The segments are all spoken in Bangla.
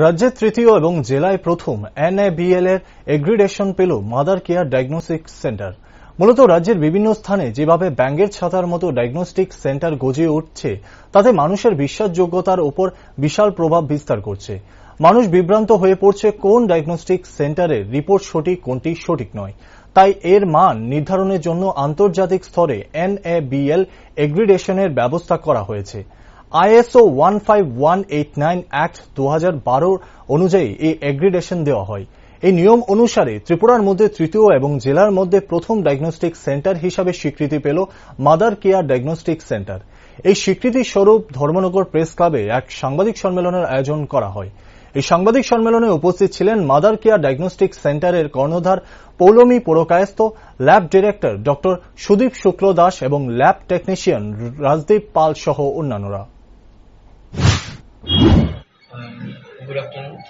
রাজ্যের তৃতীয় এবং জেলায় প্রথম NABL এর এগ্রিডেশন পেল মাদার কেয়ার ডায়াগনস্টিক সেন্টার। মূলত রাজ্যের বিভিন্ন স্থানে যেভাবে ব্যাঙের ছাতার মতো ডায়াগনস্টিক সেন্টার গজিয়ে উঠছে, তাতে মানুষের বিশ্বাসযোগ্যতার উপর বিশাল প্রভাব বিস্তার করছে। মানুষ বিভ্রান্ত হয়ে পড়ছে কোন ডায়াগনস্টিক সেন্টারের রিপোর্ট সঠিক, কোনটি সঠিক নয়। তাই এর মান নির্ধারণের জন্য আন্তর্জাতিক স্তরে NABL এগ্রিডেশনের ব্যবস্থা করা হয়েছে। ISO 15189 অ্যাক্ট 2012 অনুযায়ী এই এগ্রিডেশন দেওয়া হয়। এই নিয়ম অনুসারে ত্রিপুরার মধ্যে তৃতীয় এবং জেলার মধ্যে প্রথম ডায়াগনস্টিক সেন্টার হিসাবে স্বীকৃতি পেল মাদার কেয়ার ডায়াগনস্টিক সেন্টার। এই স্বীকৃতি স্বরূপ ধর্মনগর প্রেস ক্লাবে এক সাংবাদিক সম্মেলনের আয়োজন করা হয়। এই সাংবাদিক সম্মেলনে উপস্থিত ছিলেন মাদার কেয়ার ডায়াগনস্টিক সেন্টারের কর্ণধার Paulami Purkayastha, lab director doctor Sudip Shukla Das এবং ল্যাব টেকনিশিয়ান রাজদীপ পাল সহ অন্যান্যরা। Good afternoon.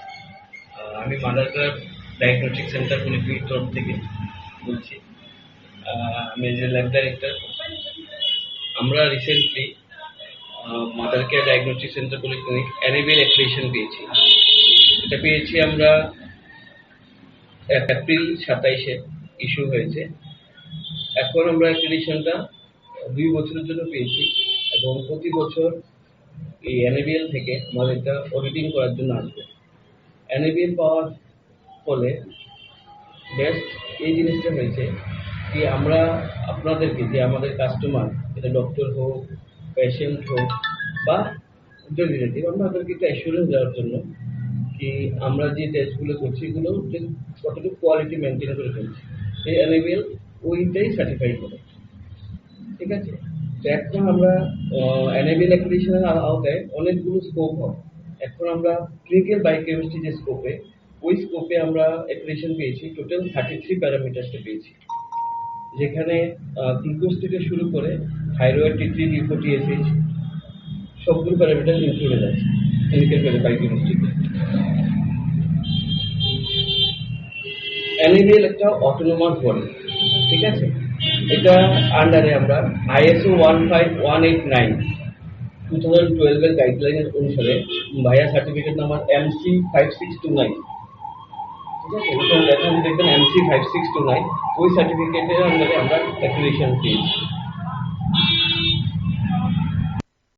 আমি মাদার কেয়ার ডায়াগনস্টিক সেন্টার পুলিপির তরফ থেকে বলছি। আমি এজ এ ল্যাব ডাইরেক্টর। আমরা recently Mother Care Diagnostic Centre polyclinic NABL accreditation পেয়েছি। এটা পেয়েছি আমরা এপ্রিল 27-এ ইস্যু হয়েছে। এখন আমরা অ্যাক্রিডিটেশনটা 2 বছরের জন্য পেয়েছি এবং প্রতি বছর এই NABL থেকে আমাদের এটা অডিটিং করার জন্য আসবে। NABL পাওয়ার ফলে বেস্ট এই জিনিসটা হয়েছে কি আমরা আপনাদেরকে, যে আমাদের কাস্টমার, এটা ডক্টর হোক, পেশেন্ট হোক বা রিলেটিভ, আমরা তাদেরকে একটা অ্যাসুরেন্স দেওয়ার জন্য কি আমরা যে টেস্টগুলো করছি এগুলো যে কতটুকু কোয়ালিটি মেনটেন করে ফেলছি, এই NABL ওইটাই সার্টিফাই করে। ঠিক আছে, তো এখন আমরা NABL অ্যাক্রিডিটেশনের আওতায় অনেকগুলো স্কোপ হয়। এখন আমরা ক্লিনিক্যাল বায়োকেমিস্ট্রি যে স্কোপে, ওই স্কোপে আমরা অ্যাক্রিডিটেশন পেয়েছি। টোটাল 33 প্যারামিটারসটা পেয়েছি, যেখানে গ্লুকোজ থেকে শুরু করে থাইরয়েড, T3, T4, TSH সবগুলো প্যারামিটার ইনক্লুডেড আছে ক্লিনিক্যাল বায়োকেমিস্ট্রিতে। NABL একটা অটোনোমাস বডি, ঠিক আছে। এটা আন্ডারে আমরা ISO 15189 2012 এর গাইডলাইনের অনুসারে ভাইয়া সার্টিফিকেট নাম্বার MC5629, ঠিক আছে, এখন দেখবেন MC5629, ওই সার্টিফিকেটের আন্ডারে আমরা অ্যাক্রিডিটেশন পেয়েছি।